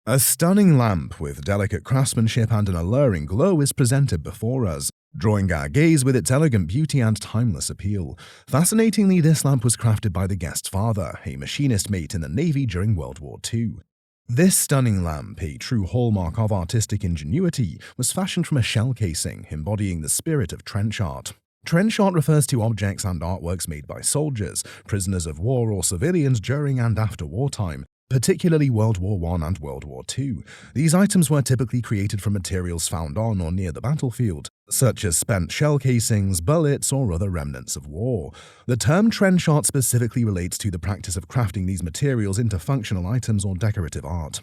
A stunning lamp with delicate craftsmanship and an alluring glow is presented before us, drawing our gaze with its elegant beauty and timeless appeal. Fascinatingly, this lamp was crafted by the guest's father, a machinist mate in the Navy during World War II. This stunning lamp, a true hallmark of artistic ingenuity, was fashioned from a shell casing, embodying the spirit of trench art. Trench art refers to objects and artworks made by soldiers, prisoners of war, or civilians during and after wartime, particularly World War I and World War II. These items were typically created from materials found on or near the battlefield, such as spent shell casings, bullets, or other remnants of war. The term trench art specifically relates to the practice of crafting these materials into functional items or decorative art.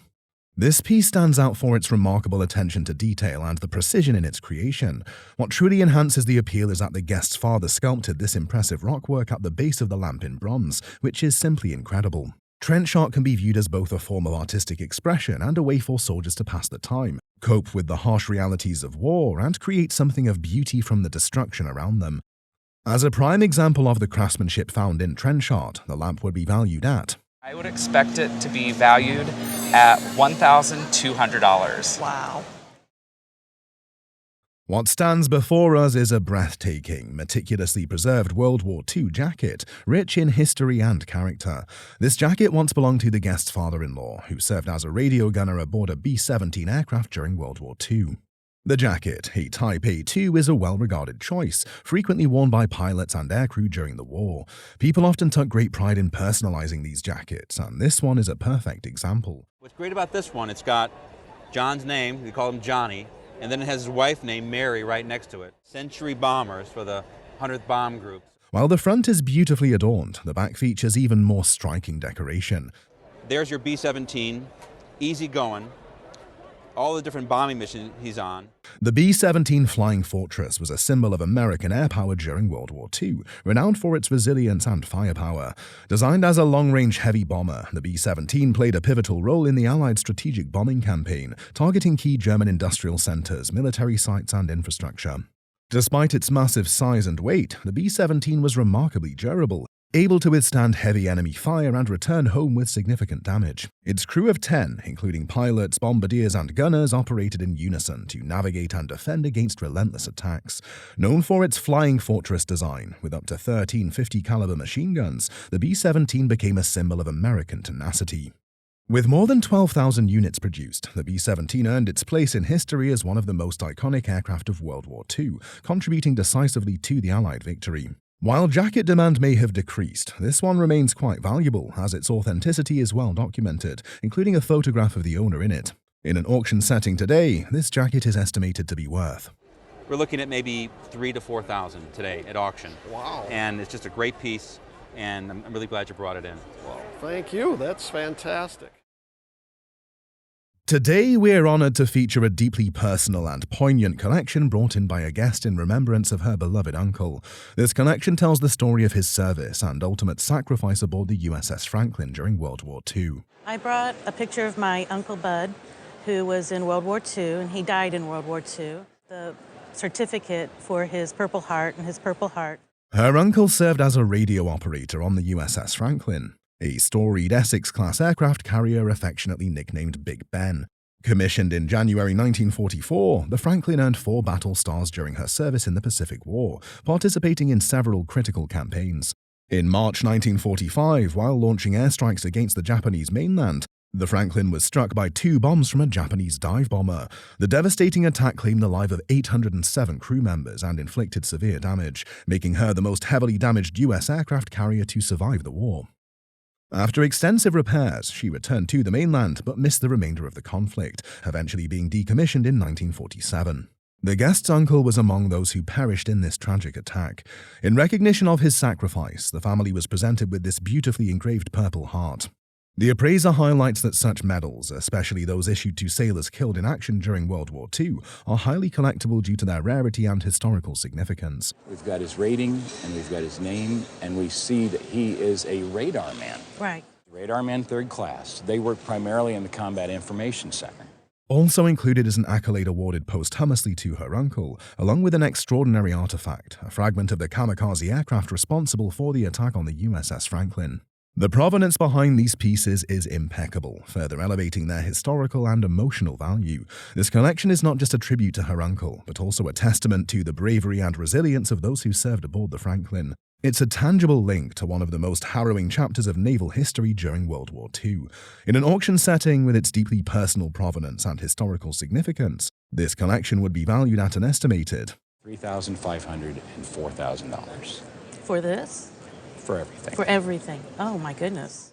This piece stands out for its remarkable attention to detail and the precision in its creation. What truly enhances the appeal is that the guest's father sculpted this impressive rockwork at the base of the lamp in bronze, which is simply incredible. Trench art can be viewed as both a form of artistic expression and a way for soldiers to pass the time, cope with the harsh realities of war, and create something of beauty from the destruction around them. As a prime example of the craftsmanship found in trench art, the lamp would be valued at I would expect it to be valued at $1,200. Wow. What stands before us is a breathtaking, meticulously preserved World War II jacket, rich in history and character. This jacket once belonged to the guest's father-in-law, who served as a radio gunner aboard a B-17 aircraft during World War II. The jacket, a Type A2, is a well-regarded choice, frequently worn by pilots and aircrew during the war. People often took great pride in personalizing these jackets, and this one is a perfect example. What's great about this one, it's got John's name, we call him Johnny, and then it has his wife named Mary right next to it. Century Bombers for the 100th Bomb Group. While the front is beautifully adorned, the back features even more striking decoration. There's your B-17, easy going, all the different bombing missions he's on. The B-17 Flying Fortress was a symbol of American air power during World War II, renowned for its resilience and firepower. Designed as a long-range heavy bomber, the B-17 played a pivotal role in the Allied strategic bombing campaign, targeting key German industrial centers, military sites, and infrastructure. Despite its massive size and weight, the B-17 was remarkably durable, able to withstand heavy enemy fire and return home with significant damage. Its crew of 10, including pilots, bombardiers, and gunners, operated in unison to navigate and defend against relentless attacks. Known for its flying fortress design, with up to 13 50 caliber machine guns, the B-17 became a symbol of American tenacity. With more than 12,000 units produced, the B-17 earned its place in history as one of the most iconic aircraft of World War II, contributing decisively to the Allied victory. While jacket demand may have decreased, this one remains quite valuable as its authenticity is well documented, including a photograph of the owner in it. In an auction setting today, this jacket is estimated to be worth. We're looking at maybe $3,000 to $4,000 today at auction. Wow. And it's just a great piece, and I'm really glad you brought it in. Well, thank you. That's fantastic. Today, we're honored to feature a deeply personal and poignant collection brought in by a guest in remembrance of her beloved uncle. This collection tells the story of his service and ultimate sacrifice aboard the USS Franklin during World War II. I brought a picture of my Uncle Bud, who was in World War II, and he died in World War II. The certificate for his Purple Heart and his Purple Heart. Her uncle served as a radio operator on the USS Franklin, a storied Essex-class aircraft carrier affectionately nicknamed Big Ben. Commissioned in January 1944, the Franklin earned 4 battle stars during her service in the Pacific War, participating in several critical campaigns. In March 1945, while launching airstrikes against the Japanese mainland, the Franklin was struck by 2 bombs from a Japanese dive bomber. The devastating attack claimed the life of 807 crew members and inflicted severe damage, making her the most heavily damaged U.S. aircraft carrier to survive the war. After extensive repairs, she returned to the mainland but missed the remainder of the conflict, eventually being decommissioned in 1947. The guest's uncle was among those who perished in this tragic attack. In recognition of his sacrifice, the family was presented with this beautifully engraved Purple Heart. The appraiser highlights that such medals, especially those issued to sailors killed in action during World War II, are highly collectible due to their rarity and historical significance. We've got his rating, and we've got his name, and we see that he is a radar man. Right. Radar man 3rd class. They work primarily in the Combat Information Center. Also included is an accolade awarded posthumously to her uncle, along with an extraordinary artifact, a fragment of the kamikaze aircraft responsible for the attack on the USS Franklin. The provenance behind these pieces is impeccable, further elevating their historical and emotional value. This collection is not just a tribute to her uncle, but also a testament to the bravery and resilience of those who served aboard the Franklin. It's a tangible link to one of the most harrowing chapters of naval history during World War II. In an auction setting with its deeply personal provenance and historical significance, this collection would be valued at an estimated $3,500 and $4,000 For this? for everything. For everything. Oh my goodness.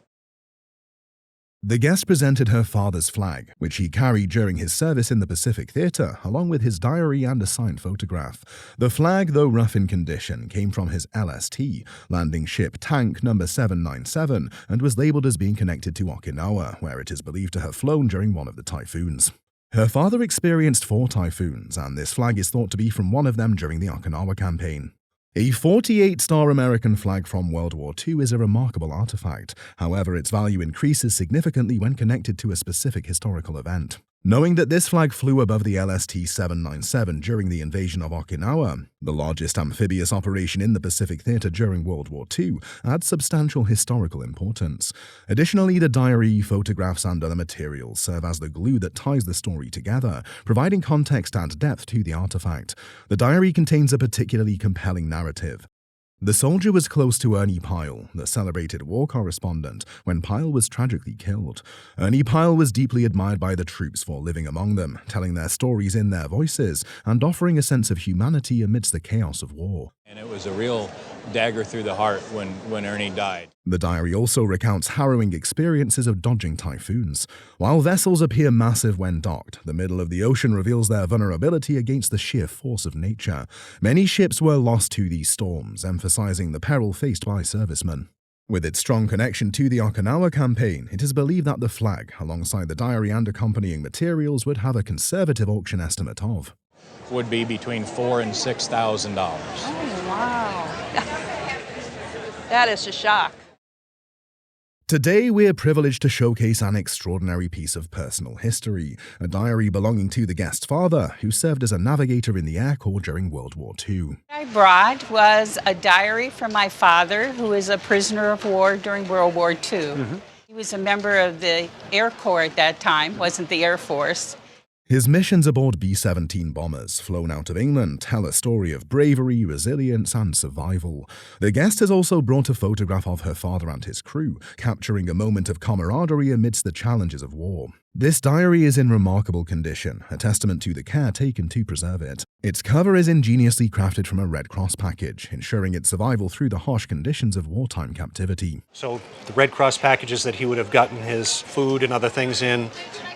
The guest presented her father's flag, which he carried during his service in the Pacific Theater, along with his diary and a signed photograph. The flag, though rough in condition, came from his LST, landing ship Tank No. 797, and was labeled as being connected to Okinawa, where it is believed to have flown during one of the typhoons. Her father experienced 4 typhoons, and this flag is thought to be from one of them during the Okinawa campaign. A 48-star American flag from World War II is a remarkable artifact. However, its value increases significantly when connected to a specific historical event. Knowing that this flag flew above the LST-797 during the invasion of Okinawa, the largest amphibious operation in the Pacific Theater during World War II, adds substantial historical importance. Additionally, the diary, photographs, and other materials serve as the glue that ties the story together, providing context and depth to the artifact. The diary contains a particularly compelling narrative. The soldier was close to Ernie Pyle, the celebrated war correspondent, when Pyle was tragically killed. Ernie Pyle was deeply admired by the troops for living among them, telling their stories in their voices, and offering a sense of humanity amidst the chaos of war. And it was a real dagger through the heart when Ernie died. The diary also recounts harrowing experiences of dodging typhoons. While vessels appear massive when docked, the middle of the ocean reveals their vulnerability against the sheer force of nature. Many ships were lost to these storms, emphasizing the peril faced by servicemen. With its strong connection to the Okinawa campaign, it is believed that the flag, alongside the diary and accompanying materials, would have a conservative auction estimate of Would be between $4,000 and $6,000. Oh, wow. That is a shock. Today, we're privileged to showcase an extraordinary piece of personal history, a diary belonging to the guest's father, who served as a navigator in the Air Corps during World War II. What I brought was a diary from my father, who was a prisoner of war during World War II. He was a member of the Air Corps at that time, wasn't the Air Force. His missions aboard B-17 bombers, flown out of England, tell a story of bravery, resilience, and survival. The guest has also brought a photograph of her father and his crew, capturing a moment of camaraderie amidst the challenges of war. This diary is in remarkable condition, a testament to the care taken to preserve it. Its cover is ingeniously crafted from a Red Cross package, ensuring its survival through the harsh conditions of wartime captivity. So the Red Cross packages that he would have gotten his food and other things in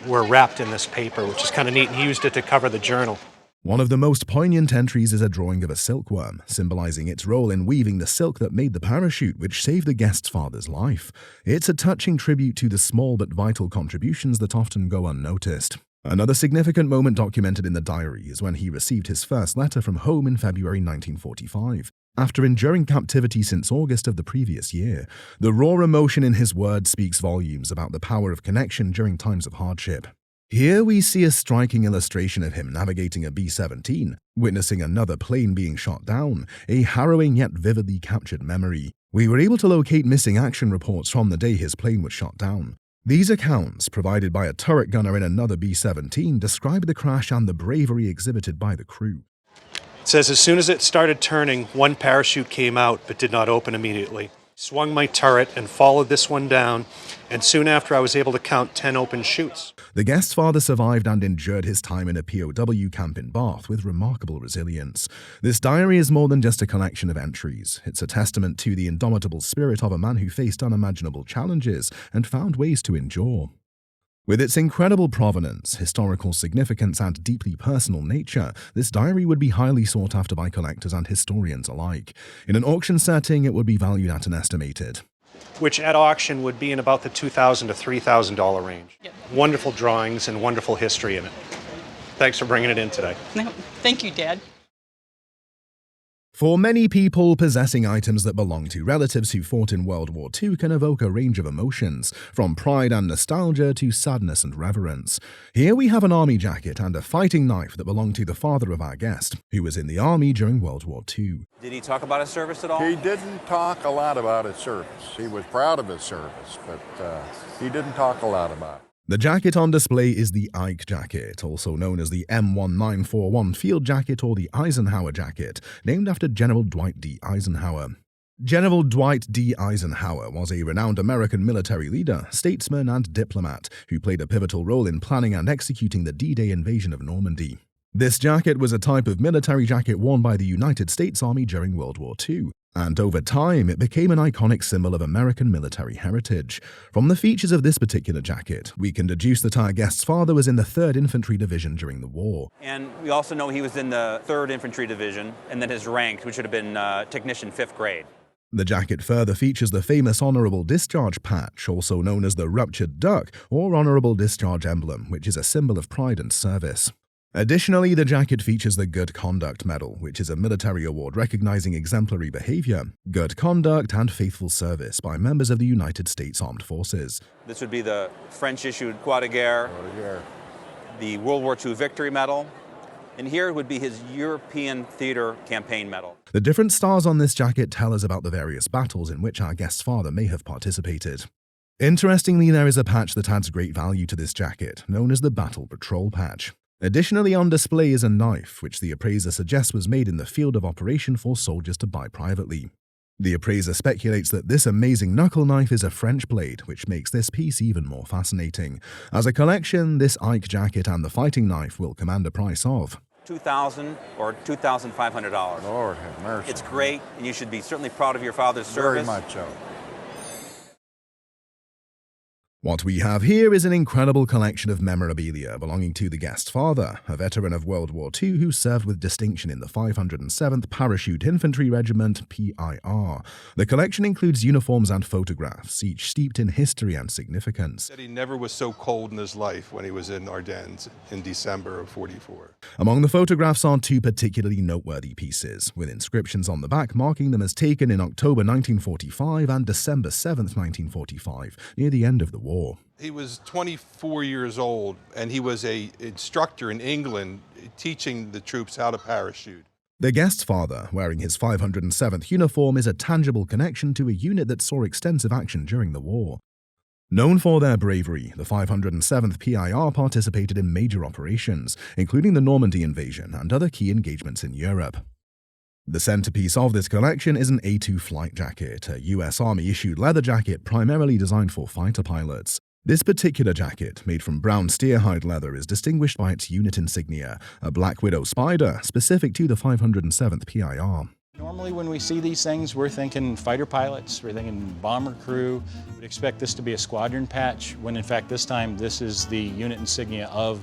were wrapped in this paper, which is kind of neat, and he used it to cover the journal. One of the most poignant entries is a drawing of a silkworm, symbolizing its role in weaving the silk that made the parachute which saved the guest's father's life. It's a touching tribute to the small but vital contributions that often go unnoticed. Another significant moment documented in the diary is when he received his first letter from home in February 1945. After enduring captivity since August of the previous year, the raw emotion in his words speaks volumes about the power of connection during times of hardship. Here we see a striking illustration of him navigating a B-17, witnessing another plane being shot down, a harrowing yet vividly captured memory. We were able to locate missing action reports from the day his plane was shot down. These accounts, provided by a turret gunner in another B-17, describe the crash and the bravery exhibited by the crew. It says, as soon as it started turning, one parachute came out but did not open immediately. Swung my turret and followed this one down, and soon after I was able to count 10 open chutes. The guest's father survived and endured his time in a POW camp in Bath with remarkable resilience. This diary is more than just a collection of entries. It's a testament to the indomitable spirit of a man who faced unimaginable challenges and found ways to endure. With its incredible provenance, historical significance, and deeply personal nature, this diary would be highly sought after by collectors and historians alike. In an auction setting, it would be valued at an estimated, which at auction would be in about the $2,000 to $3,000 range. Yep. Wonderful drawings and wonderful history in it. Thanks for bringing it in today. No, thank you, Dad. For many people, possessing items that belong to relatives who fought in World War II can evoke a range of emotions, from pride and nostalgia to sadness and reverence. Here we have an army jacket and a fighting knife that belonged to the father of our guest, who was in the army during World War II. Did he talk about his service at all? He didn't talk a lot about his service. He was proud of his service, but he didn't talk a lot about it. The jacket on display is the Ike jacket, also known as the M1941 field jacket or the Eisenhower jacket, named after General Dwight D. Eisenhower. General Dwight D. Eisenhower was a renowned American military leader, statesman, and diplomat who played a pivotal role in planning and executing the D-Day invasion of Normandy. This jacket was a type of military jacket worn by the United States Army during World War II, and over time it became an iconic symbol of American military heritage. From the features of this particular jacket, we can deduce that our guest's father was in the 3rd Infantry Division during the war. And we also know he was in the 3rd Infantry Division, and then his rank, which would have been technician 5th grade. The jacket further features the famous Honorable Discharge patch, also known as the Ruptured Duck or Honorable Discharge emblem, which is a symbol of pride and service. Additionally, the jacket features the Good Conduct Medal, which is a military award recognizing exemplary behavior, good conduct, and faithful service by members of the United States Armed Forces. This would be the French-issued Croix de Guerre, the World War II Victory Medal, and here would be his European Theater Campaign Medal. The different stars on this jacket tell us about the various battles in which our guest's father may have participated. Interestingly, there is a patch that adds great value to this jacket, known as the Battle Patrol patch. Additionally, on display is a knife, which the appraiser suggests was made in the field of operation for soldiers to buy privately. The appraiser speculates that this amazing knuckle knife is a French blade, which makes this piece even more fascinating. As a collection, this Ike jacket and the fighting knife will command a price of $2,000 or $2,500. Lord have mercy. It's great, and you should be certainly proud of your father's service. Very much so. What we have here is an incredible collection of memorabilia belonging to the guest's father, a veteran of World War II who served with distinction in the 507th Parachute Infantry Regiment, PIR. The collection includes uniforms and photographs, each steeped in history and significance. Said he never was so cold in his life when he was in Ardennes in December of '44. Among the photographs are 2 particularly noteworthy pieces, with inscriptions on the back marking them as taken in October 1945 and December 7th, 1945, near the end of the war. He was 24 years old, and he was an instructor in England teaching the troops how to parachute. The guest's father, wearing his 507th uniform, is a tangible connection to a unit that saw extensive action during the war. Known for their bravery, the 507th PIR participated in major operations, including the Normandy invasion and other key engagements in Europe. The centerpiece of this collection is an A2 flight jacket, a U.S. Army-issued leather jacket primarily designed for fighter pilots. This particular jacket, made from brown steerhide leather, is distinguished by its unit insignia, a Black Widow Spider, specific to the 507th PIR. Normally when we see these things, we're thinking fighter pilots, we're thinking bomber crew. We'd expect this to be a squadron patch, when in fact this time this is the unit insignia of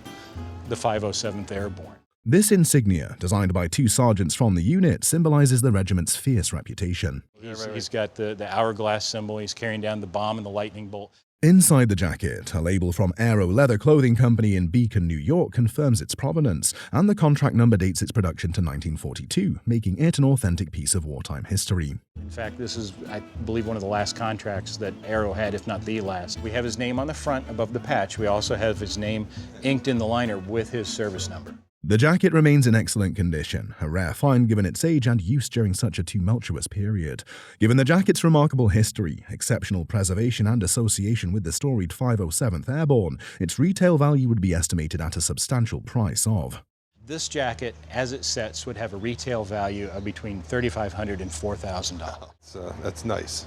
the 507th Airborne. This insignia, designed by 2 sergeants from the unit, symbolizes the regiment's fierce reputation. He's got the hourglass symbol, he's carrying down the bomb and the lightning bolt. Inside the jacket, a label from Aero Leather Clothing Company in Beacon, New York confirms its provenance, and the contract number dates its production to 1942, making it an authentic piece of wartime history. In fact, this is, I believe, one of the last contracts that Aero had, if not the last. We have his name on the front above the patch. We also have his name inked in the liner with his service number. The jacket remains in excellent condition, a rare find given its age and use during such a tumultuous period. Given the jacket's remarkable history, exceptional preservation, and association with the storied 507th Airborne, its retail value would be estimated at a substantial price of. This jacket, as it sets, would have a retail value of between $3,500 and $4,000. That's nice.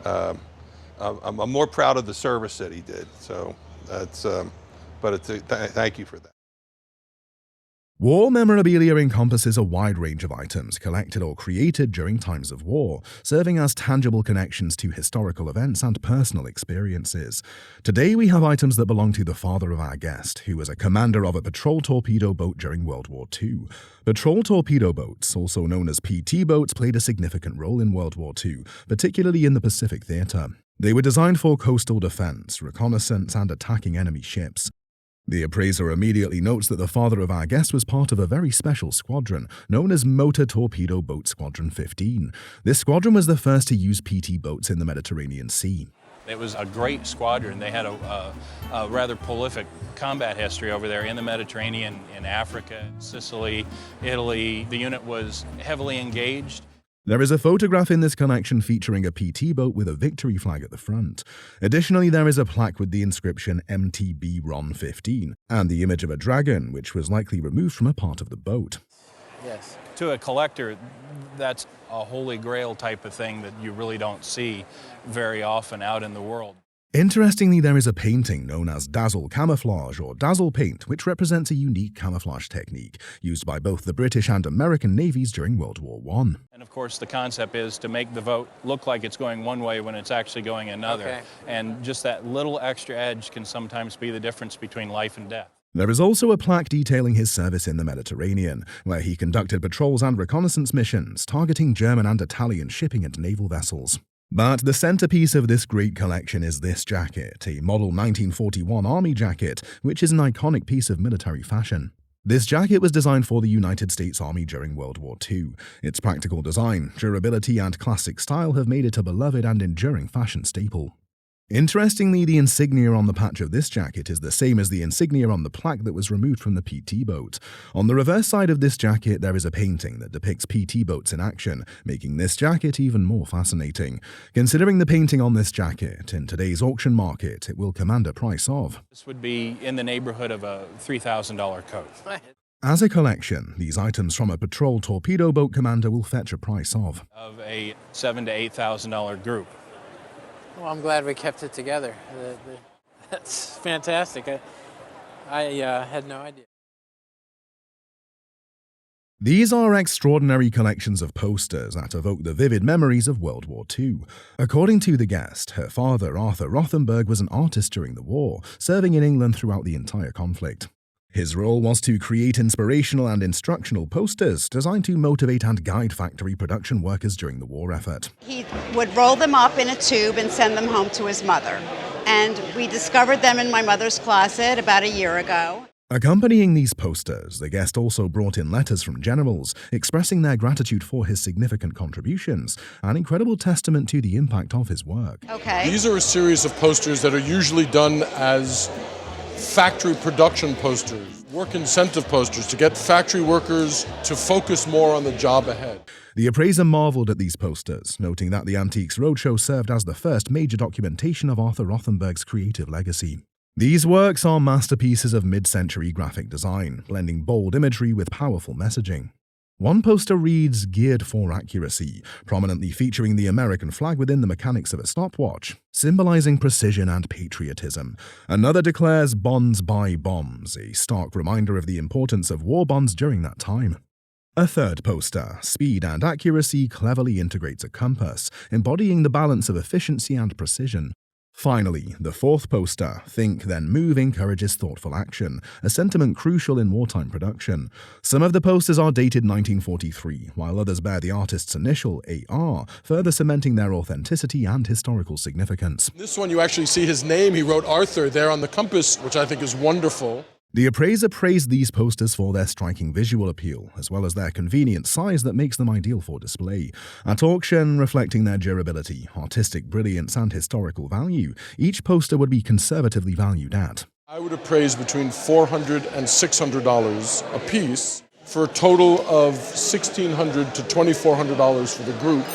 I'm more proud of the service that he did. So that's, but it's thank you for that. War memorabilia encompasses a wide range of items collected or created during times of war, serving as tangible connections to historical events and personal experiences. Today we have items that belong to the father of our guest, who was a commander of a patrol torpedo boat during World War II. Patrol torpedo boats, also known as PT boats, played a significant role in World War II, particularly in the Pacific Theater. They were designed for coastal defense, reconnaissance, and attacking enemy ships. The appraiser immediately notes that the father of our guest was part of a very special squadron, known as Motor Torpedo Boat Squadron 15. This squadron was the first to use PT boats in the Mediterranean Sea. It was a great squadron. They had a rather prolific combat history over there in the Mediterranean, in Africa, Sicily, Italy. The unit was heavily engaged. There is a photograph in this collection featuring a PT boat with a victory flag at the front. Additionally, there is a plaque with the inscription MTB Ron 15 and the image of a dragon, which was likely removed from a part of the boat. Yes. To a collector, that's a holy grail type of thing that you really don't see very often out in the world. Interestingly, there is a painting known as dazzle camouflage or dazzle paint, which represents a unique camouflage technique used by both the British and American navies during World War I. And of course, the concept is to make the boat look like it's going one way when it's actually going another. Okay. And just that little extra edge can sometimes be the difference between life and death. There is also a plaque detailing his service in the Mediterranean, where he conducted patrols and reconnaissance missions, targeting German and Italian shipping and naval vessels. But the centerpiece of this great collection is this jacket, a model 1941 Army jacket, which is an iconic piece of military fashion. This jacket was designed for the United States Army during World War II. Its practical design, durability, and classic style have made it a beloved and enduring fashion staple. Interestingly, the insignia on the patch of this jacket is the same as the insignia on the plaque that was removed from the PT boat. On the reverse side of this jacket, there is a painting that depicts PT boats in action, making this jacket even more fascinating. Considering the painting on this jacket, in today's auction market, it will command a price of. This would be in the neighborhood of a $3,000 coat. As a collection, these items from a patrol torpedo boat commander will fetch a price of a $7,000 to $8,000 group. Well, I'm glad we kept it together. That's fantastic. I had no idea. These are extraordinary collections of posters that evoke the vivid memories of World War II. According to the guest, her father, Arthur Rothenberg, was an artist during the war, serving in England throughout the entire conflict. His role was to create inspirational and instructional posters designed to motivate and guide factory production workers during the war effort. He would roll them up in a tube and send them home to his mother. And we discovered them in my mother's closet about a year ago. Accompanying these posters, the guest also brought in letters from generals expressing their gratitude for his significant contributions, an incredible testament to the impact of his work. Okay. These are a series of posters that are usually done as factory production posters, work incentive posters to get factory workers to focus more on the job ahead. The appraiser marveled at these posters, noting that the Antiques Roadshow served as the first major documentation of Arthur Rothenberg's creative legacy. These works are masterpieces of mid-century graphic design, blending bold imagery with powerful messaging. One poster reads, "Geared for Accuracy," prominently featuring the American flag within the mechanics of a stopwatch, symbolizing precision and patriotism. Another declares, "Bonds buy bombs," a stark reminder of the importance of war bonds during that time. A third poster, "Speed and Accuracy," cleverly integrates a compass, embodying the balance of efficiency and precision. Finally, the fourth poster, "Think Then Move," encourages thoughtful action, a sentiment crucial in wartime production. Some of the posters are dated 1943, while others bear the artist's initial AR, further cementing their authenticity and historical significance. This one you actually see his name. He wrote Arthur there on the compass, which I think is wonderful. The appraiser praised these posters for their striking visual appeal, as well as their convenient size that makes them ideal for display. At auction, reflecting their durability, artistic brilliance, and historical value, each poster would be conservatively valued at. I would appraise between $400 and $600 a piece, for a total of $1,600 to $2,400 for the group.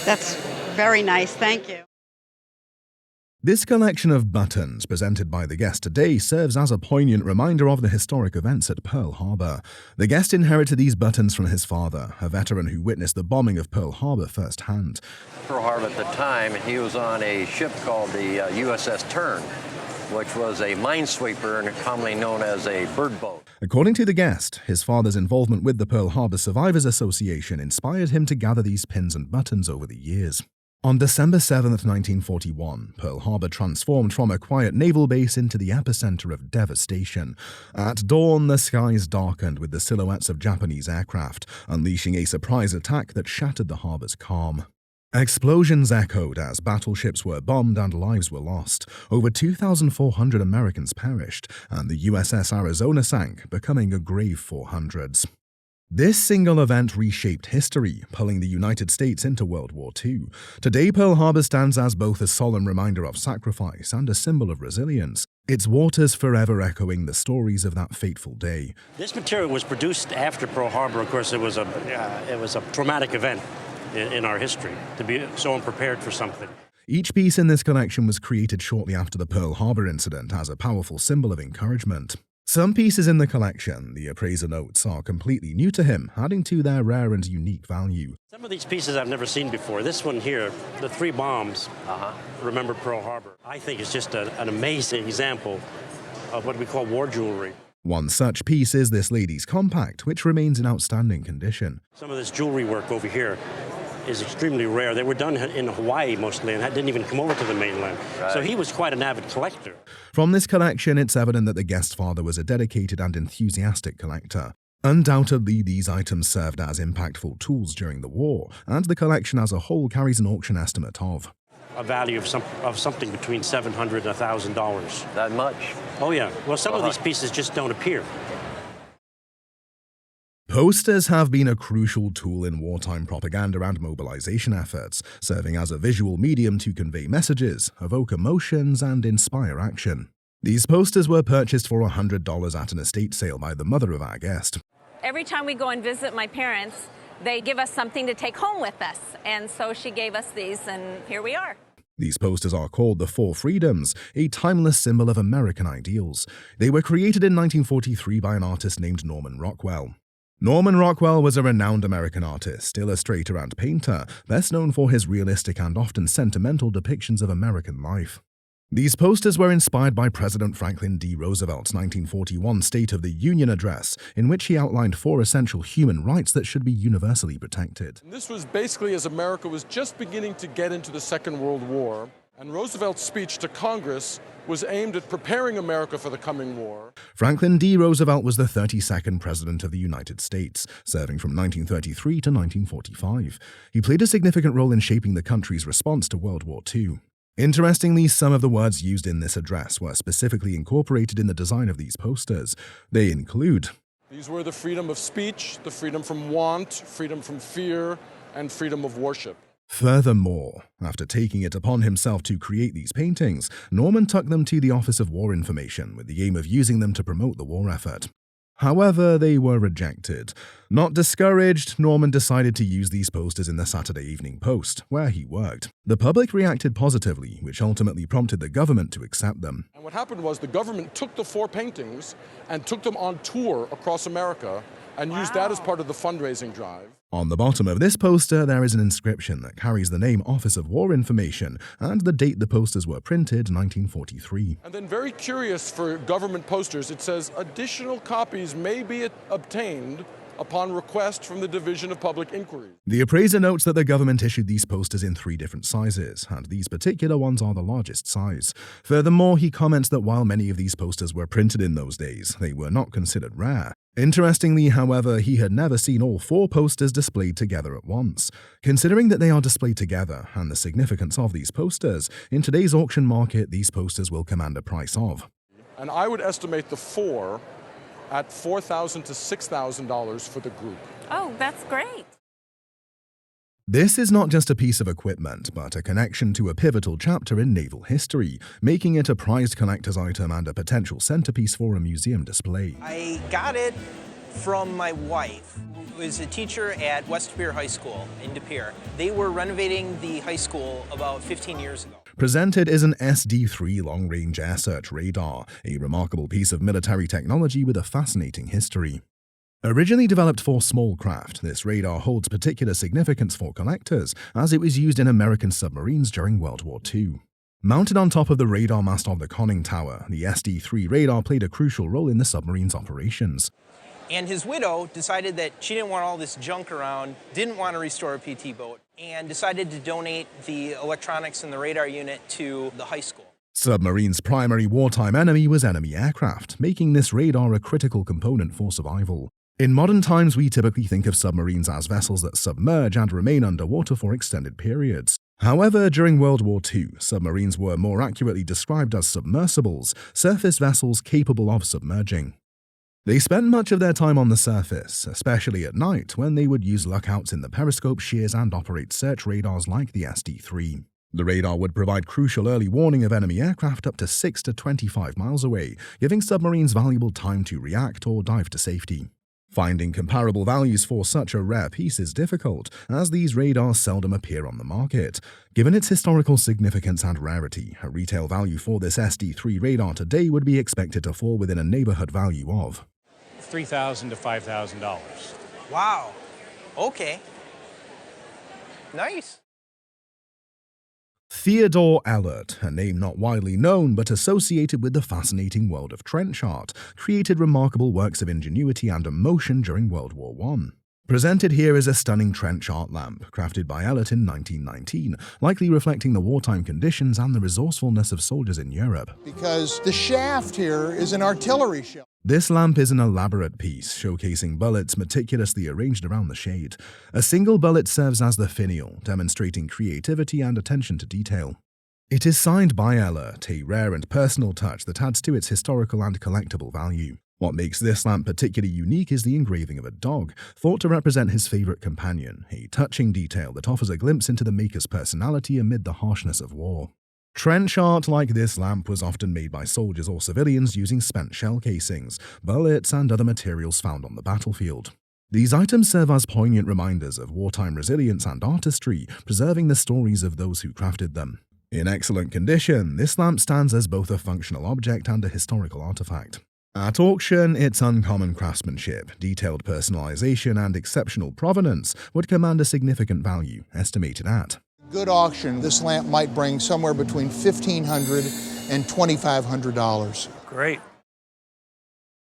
That's very nice, thank you. This collection of buttons presented by the guest today serves as a poignant reminder of the historic events at Pearl Harbor. The guest inherited these buttons from his father, a veteran who witnessed the bombing of Pearl Harbor firsthand. Pearl Harbor at the time, he was on a ship called the USS Tern, which was a minesweeper and commonly known as a bird boat. According to the guest, his father's involvement with the Pearl Harbor Survivors Association inspired him to gather these pins and buttons over the years. On December 7, 1941, Pearl Harbor transformed from a quiet naval base into the epicenter of devastation. At dawn, the skies darkened with the silhouettes of Japanese aircraft, unleashing a surprise attack that shattered the harbor's calm. Explosions echoed as battleships were bombed and lives were lost. Over 2,400 Americans perished, and the USS Arizona sank, becoming a grave for hundreds. This single event reshaped history, pulling the United States into World War II. Today, Pearl Harbor stands as both a solemn reminder of sacrifice and a symbol of resilience, its waters forever echoing the stories of that fateful day. This material was produced after Pearl Harbor. Of course, it was a traumatic event in our history to be so unprepared for something. Each piece in this collection was created shortly after the Pearl Harbor incident as a powerful symbol of encouragement. Some pieces in the collection, the appraiser notes, are completely new to him, adding to their rare and unique value. Some of these pieces I've never seen before. This one here, the 3 bombs, remember Pearl Harbor, I think is just an amazing example of what we call war jewelry. One such piece is this lady's compact, which remains in outstanding condition. Some of this jewelry work over here is extremely rare. They were done in Hawaii mostly and didn't even come over to the mainland. Right. So he was quite an avid collector. From this collection, it's evident that the guest father was a dedicated and enthusiastic collector. Undoubtedly, these items served as impactful tools during the war, and the collection as a whole carries an auction estimate of a value of something between $700 and $1,000. That much? Oh yeah. Well, some of these pieces just don't appear. Posters have been a crucial tool in wartime propaganda and mobilization efforts, serving as a visual medium to convey messages, evoke emotions, and inspire action. These posters were purchased for $100 at an estate sale by the mother of our guest. Every time we go and visit my parents, they give us something to take home with us, and so she gave us these, and here we are. These posters are called the Four Freedoms, a timeless symbol of American ideals. They were created in 1943 by an artist named Norman Rockwell. Norman Rockwell was a renowned American artist, illustrator, and painter, best known for his realistic and often sentimental depictions of American life. These posters were inspired by President Franklin D. Roosevelt's 1941 State of the Union address, in which he outlined 4 essential human rights that should be universally protected. And this was basically as America was just beginning to get into the Second World War, and Roosevelt's speech to Congress was aimed at preparing America for the coming war. Franklin D. Roosevelt was the 32nd President of the United States, serving from 1933 to 1945. He played a significant role in shaping the country's response to World War II. Interestingly, some of the words used in this address were specifically incorporated in the design of these posters. They include: these were the freedom of speech, the freedom from want, freedom from fear, and freedom of worship. Furthermore, after taking it upon himself to create these paintings, Norman took them to the Office of War Information with the aim of using them to promote the war effort. However, they were rejected. Not discouraged, Norman decided to use these posters in the Saturday Evening Post, where he worked. The public reacted positively, which ultimately prompted the government to accept them. And what happened was the government took the 4 paintings and took them on tour across America and used that as part of the fundraising drive. On the bottom of this poster, there is an inscription that carries the name Office of War Information and the date the posters were printed, 1943. And then, very curious for government posters, it says additional copies may be obtained upon request from the Division of Public Inquiry. The appraiser notes that the government issued these posters in 3 different sizes, and these particular ones are the largest size. Furthermore, he comments that while many of these posters were printed in those days, they were not considered rare. Interestingly, however, he had never seen all 4 posters displayed together at once. Considering that they are displayed together and the significance of these posters, in today's auction market, these posters will command a price of. And I would estimate the 4 at $4,000 to $6,000 for the group. Oh, that's great. This is not just a piece of equipment, but a connection to a pivotal chapter in naval history, making it a prized collector's item and a potential centerpiece for a museum display. I got it from my wife, who is a teacher at West De Pere High School in De Pere. They were renovating the high school about 15 years ago. Presented is an SD-3 long-range air search radar, a remarkable piece of military technology with a fascinating history. Originally developed for small craft, this radar holds particular significance for collectors, as it was used in American submarines during World War II. Mounted on top of the radar mast of the conning tower, the SD-3 radar played a crucial role in the submarine's operations. And his widow decided that she didn't want all this junk around, didn't want to restore a PT boat, and decided to donate the electronics and the radar unit to the high school. Submarines' primary wartime enemy was enemy aircraft, making this radar a critical component for survival. In modern times, we typically think of submarines as vessels that submerge and remain underwater for extended periods. However, during World War II, submarines were more accurately described as submersibles, surface vessels capable of submerging. They spent much of their time on the surface, especially at night when they would use lookouts in the periscope shears and operate search radars like the SD-3. The radar would provide crucial early warning of enemy aircraft up to 6 to 25 miles away, giving submarines valuable time to react or dive to safety. Finding comparable values for such a rare piece is difficult, as these radars seldom appear on the market. Given its historical significance and rarity, a retail value for this SD-3 radar today would be expected to fall within a neighborhood value of $3,000 to $5,000. Wow. Okay. Nice. Theodore Ehlert, a name not widely known but associated with the fascinating world of trench art, created remarkable works of ingenuity and emotion during World War I. Presented here is a stunning trench art lamp, crafted by Ehlert in 1919, likely reflecting the wartime conditions and the resourcefulness of soldiers in Europe. Because the shaft here is an artillery shell. This lamp is an elaborate piece, showcasing bullets meticulously arranged around the shade. A single bullet serves as the finial, demonstrating creativity and attention to detail. It is signed by Ehlert, a rare and personal touch that adds to its historical and collectible value. What makes this lamp particularly unique is the engraving of a dog, thought to represent his favorite companion, a touching detail that offers a glimpse into the maker's personality amid the harshness of war. Trench art like this lamp was often made by soldiers or civilians using spent shell casings, bullets, and other materials found on the battlefield. These items serve as poignant reminders of wartime resilience and artistry, preserving the stories of those who crafted them. In excellent condition, this lamp stands as both a functional object and a historical artifact. At auction, its uncommon craftsmanship, detailed personalization, and exceptional provenance would command a significant value, estimated at Good auction, this lamp might bring somewhere between $1,500 and $2,500. Great.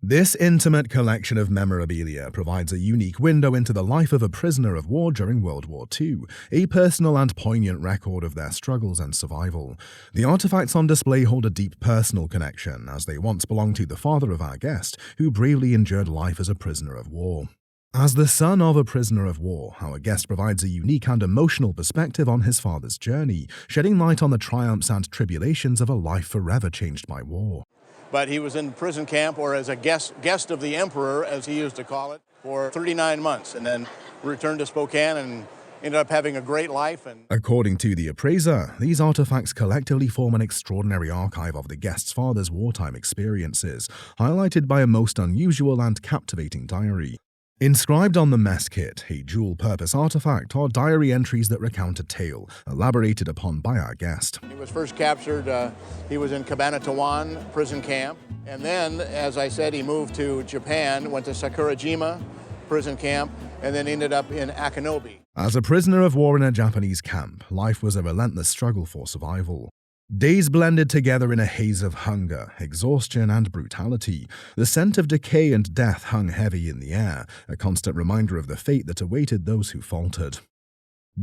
This intimate collection of memorabilia provides a unique window into the life of a prisoner of war during World War II, a personal and poignant record of their struggles and survival. The artifacts on display hold a deep personal connection, as they once belonged to the father of our guest, who bravely endured life as a prisoner of war. As the son of a prisoner of war, our guest provides a unique and emotional perspective on his father's journey, shedding light on the triumphs and tribulations of a life forever changed by war. But he was in prison camp, or as a guest of the emperor, as he used to call it, for 39 months, and then returned to Spokane and ended up having a great life. According to the appraiser, these artifacts collectively form an extraordinary archive of the guest's father's wartime experiences, highlighted by a most unusual and captivating diary. Inscribed on the mess kit, a dual-purpose artifact, are diary entries that recount a tale, elaborated upon by our guest. He was first captured, he was in Cabanatuan prison camp, and then, as I said, he moved to Japan, went to Sakurajima prison camp, and then ended up in Akinobi. As a prisoner of war in a Japanese camp, life was a relentless struggle for survival. Days blended together in a haze of hunger, exhaustion, and brutality. The scent of decay and death hung heavy in the air, a constant reminder of the fate that awaited those who faltered.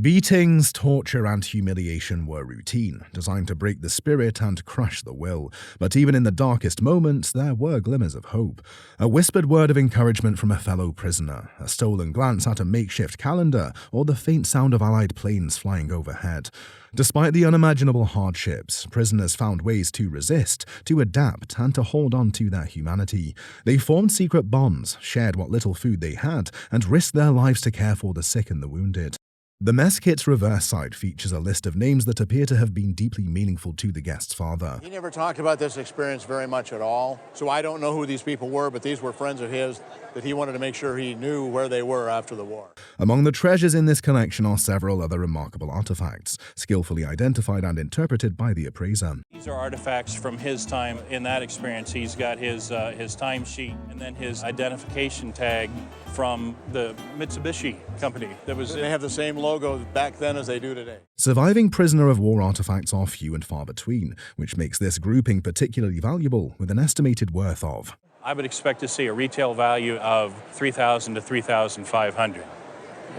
Beatings, torture, and humiliation were routine, designed to break the spirit and crush the will. But even in the darkest moments, there were glimmers of hope. A whispered word of encouragement from a fellow prisoner, a stolen glance at a makeshift calendar, or the faint sound of Allied planes flying overhead. Despite the unimaginable hardships, prisoners found ways to resist, to adapt, and to hold on to their humanity. They formed secret bonds, shared what little food they had, and risked their lives to care for the sick and the wounded. The mess kit's reverse side features a list of names that appear to have been deeply meaningful to the guest's father. He never talked about this experience very much at all, so I don't know who these people were, but these were friends of his that he wanted to make sure he knew where they were after the war. Among the treasures in this collection are several other remarkable artifacts, skillfully identified and interpreted by the appraiser. These are artifacts from his time in that experience. He's got his timesheet and then his identification tag from the Mitsubishi company. They have the same logo back then as they do today. Surviving prisoner of war artifacts are few and far between, which makes this grouping particularly valuable, with an estimated worth of I would expect to see a retail value of $3,000 to $3,500.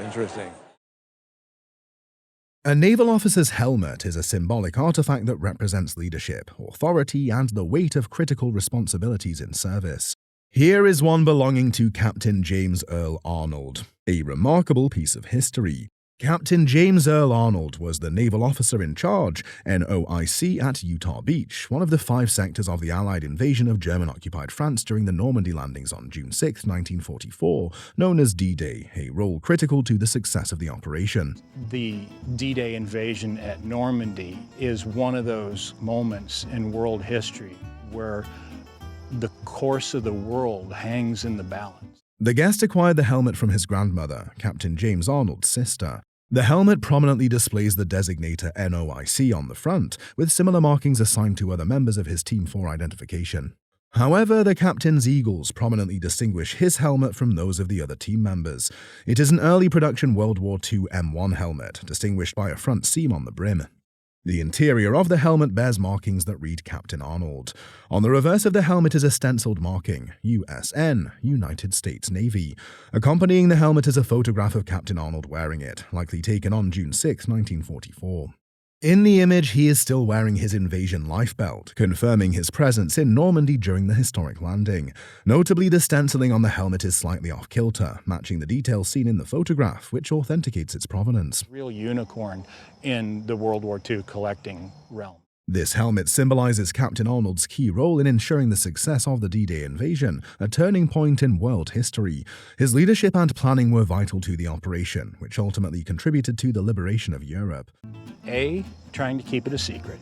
Interesting. A naval officer's helmet is a symbolic artifact that represents leadership, authority, and the weight of critical responsibilities in service. Here is one belonging to Captain James Earl Arnold, a remarkable piece of history. Captain James Earl Arnold was the naval officer in charge, NOIC, at Utah Beach, one of the 5 sectors of the Allied invasion of German-occupied France during the Normandy landings on June 6, 1944, known as D-Day, a role critical to the success of the operation. The D-Day invasion at Normandy is one of those moments in world history where the course of the world hangs in the balance. The guest acquired the helmet from his grandmother, Captain James Arnold's sister. The helmet prominently displays the designator NOIC on the front, with similar markings assigned to other members of his team for identification. However, the captain's eagles prominently distinguish his helmet from those of the other team members. It is an early production World War II M1 helmet, distinguished by a front seam on the brim. The interior of the helmet bears markings that read Captain Arnold. On the reverse of the helmet is a stenciled marking, USN, United States Navy. Accompanying the helmet is a photograph of Captain Arnold wearing it, likely taken on June 6, 1944. In the image, he is still wearing his invasion lifebelt, confirming his presence in Normandy during the historic landing. Notably, the stenciling on the helmet is slightly off-kilter, matching the details seen in the photograph, which authenticates its provenance. Real unicorn in the World War II collecting realm. This helmet symbolizes Captain Arnold's key role in ensuring the success of the D-Day invasion, a turning point in world history. His leadership and planning were vital to the operation, which ultimately contributed to the liberation of Europe. A, trying to keep it a secret.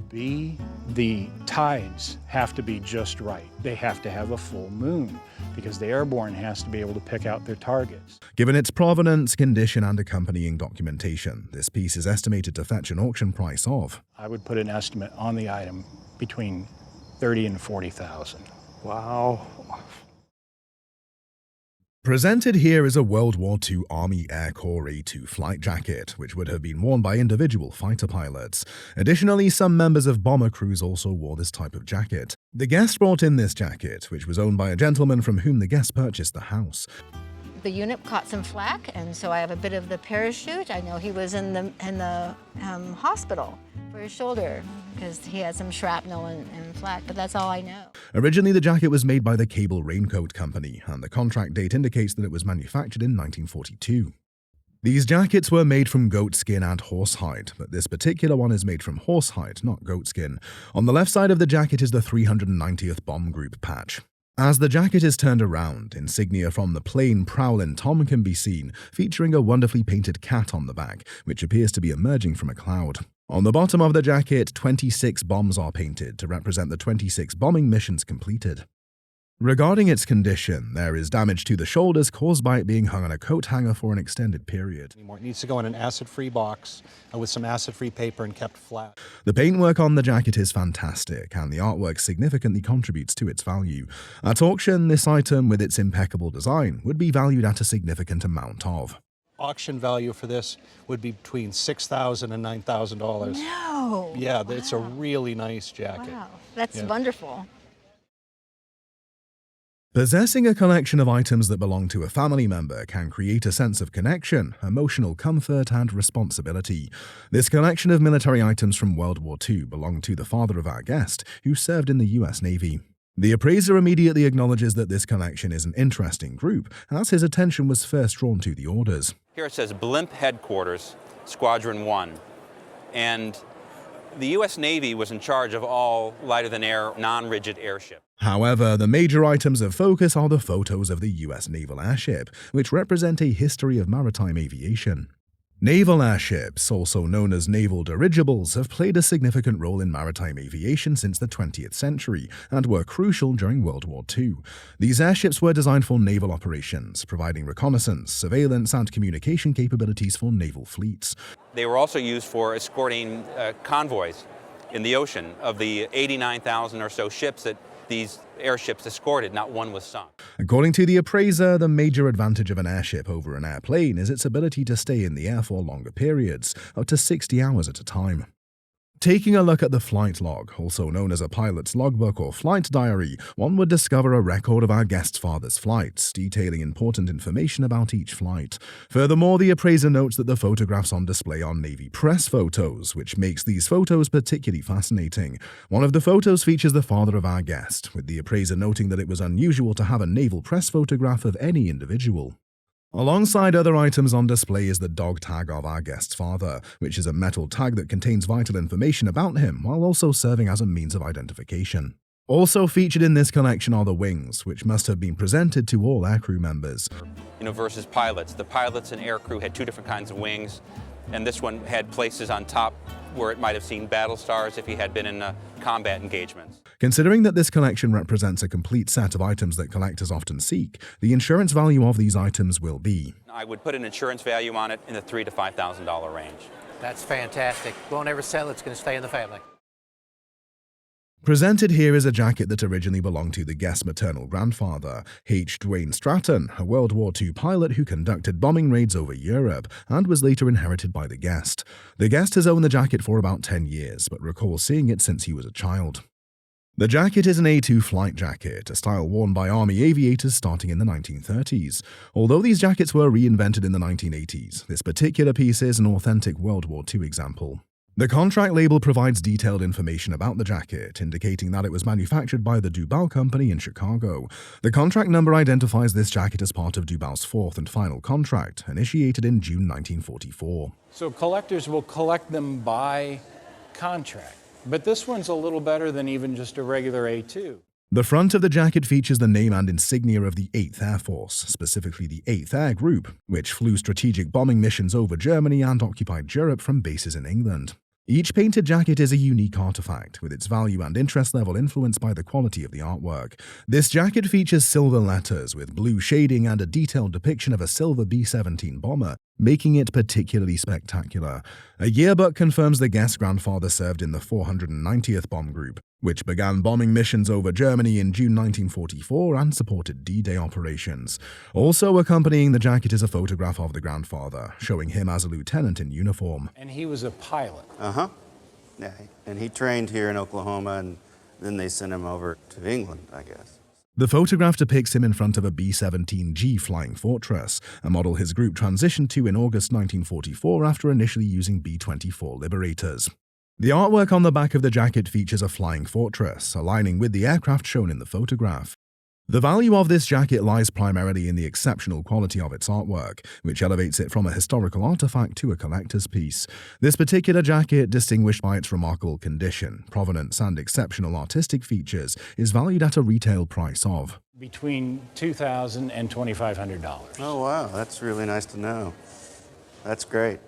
B, the tides have to be just right. They have to have a full moon because the airborne has to be able to pick out their targets. Given its provenance, condition, and accompanying documentation, this piece is estimated to fetch an auction price of... I would put an estimate on the item between $30,000 and $40,000. Wow. Presented here is a World War II Army Air Corps A2 flight jacket, which would have been worn by individual fighter pilots. Additionally, some members of bomber crews also wore this type of jacket. The guest brought in this jacket, which was owned by a gentleman from whom the guest purchased the house. The unit caught some flack, and so I have a bit of the parachute. I know he was in the hospital for his shoulder because he had some shrapnel and flak, but that's all I know. Originally, the jacket was made by the Cable Raincoat Company, and the contract date indicates that it was manufactured in 1942. These jackets were made from goat skin and horsehide, but this particular one is made from horsehide, not goat skin. On the left side of the jacket is the 390th Bomb Group patch. As the jacket is turned around, insignia from the plane Prowlin' Tom can be seen, featuring a wonderfully painted cat on the back, which appears to be emerging from a cloud. On the bottom of the jacket, 26 bombs are painted to represent the 26 bombing missions completed. Regarding its condition, there is damage to the shoulders caused by it being hung on a coat hanger for an extended period. It needs to go in an acid-free box with some acid-free paper and kept flat. The paintwork on the jacket is fantastic, and the artwork significantly contributes to its value. At auction, this item, with its impeccable design, would be valued at a significant amount of. Auction value for this would be between $6,000 and $9,000. No! Yeah, wow. It's a really nice jacket. Wow, that's wonderful. Possessing a collection of items that belong to a family member can create a sense of connection, emotional comfort, and responsibility. This collection of military items from World War II belonged to the father of our guest, who served in the U.S. Navy. The appraiser immediately acknowledges that this collection is an interesting group, as his attention was first drawn to the orders. Here it says Blimp Headquarters, Squadron 1, and the U.S. Navy was in charge of all lighter-than-air, non-rigid airships. However, the major items of focus are the photos of the U.S. naval airship, which represent a history of maritime aviation. Naval airships, also known as naval dirigibles, have played a significant role in maritime aviation since the 20th century and were crucial during World War II. These airships were designed for naval operations, providing reconnaissance, surveillance, and communication capabilities for naval fleets. They were also used for escorting convoys in the ocean. Of the 89,000 or so ships that these airships escorted, not one was sunk. According to the appraiser, the major advantage of an airship over an airplane is its ability to stay in the air for longer periods, up to 60 hours at a time. Taking a look at the flight log, also known as a pilot's logbook or flight diary, one would discover a record of our guest's father's flights, detailing important information about each flight. Furthermore, the appraiser notes that the photographs on display are Navy press photos, which makes these photos particularly fascinating. One of the photos features the father of our guest, with the appraiser noting that it was unusual to have a naval press photograph of any individual. Alongside other items on display is the dog tag of our guest's father, which is a metal tag that contains vital information about him while also serving as a means of identification. Also featured in this collection are the wings, which must have been presented to all aircrew members. Versus pilots. The pilots and aircrew had two different kinds of wings, and this one had places on top where it might have seen battle stars if he had been in combat engagements. Considering that this collection represents a complete set of items that collectors often seek, the insurance value of these items will be. I would put an insurance value on it in the $3,000 to $5,000 range. That's fantastic. Won't ever sell, it's going to stay in the family. Presented here is a jacket that originally belonged to the guest's maternal grandfather, H. Dwayne Stratton, a World War II pilot who conducted bombing raids over Europe and was later inherited by the guest. The guest has owned the jacket for about 10 years, but recalls seeing it since he was a child. The jacket is an A2 flight jacket, a style worn by Army aviators starting in the 1930s. Although these jackets were reinvented in the 1980s, this particular piece is an authentic World War II example. The contract label provides detailed information about the jacket, indicating that it was manufactured by the Dubal Company in Chicago. The contract number identifies this jacket as part of Dubal's fourth and final contract, initiated in June 1944. So collectors will collect them by contract, but this one's a little better than even just a regular A2. The front of the jacket features the name and insignia of the 8th Air Force, specifically the 8th Air Group, which flew strategic bombing missions over Germany and occupied Europe from bases in England. Each painted jacket is a unique artifact, with its value and interest level influenced by the quality of the artwork. This jacket features silver letters with blue shading and a detailed depiction of a silver B-17 bomber, making it particularly spectacular. A yearbook confirms the guest's grandfather served in the 490th Bomb Group, which began bombing missions over Germany in June 1944 and supported D-Day operations. Also accompanying the jacket is a photograph of the grandfather, showing him as a lieutenant in uniform. And he was a pilot. Uh-huh. Yeah, and he trained here in Oklahoma, and then they sent him over to England, I guess. The photograph depicts him in front of a B-17G Flying Fortress, a model his group transitioned to in August 1944 after initially using B-24 Liberators. The artwork on the back of the jacket features a flying fortress, aligning with the aircraft shown in the photograph. The value of this jacket lies primarily in the exceptional quality of its artwork, which elevates it from a historical artifact to a collector's piece. This particular jacket, distinguished by its remarkable condition, provenance, and exceptional artistic features, is valued at a retail price of between $2,000 and $2,500. Oh, wow, that's really nice to know. That's great.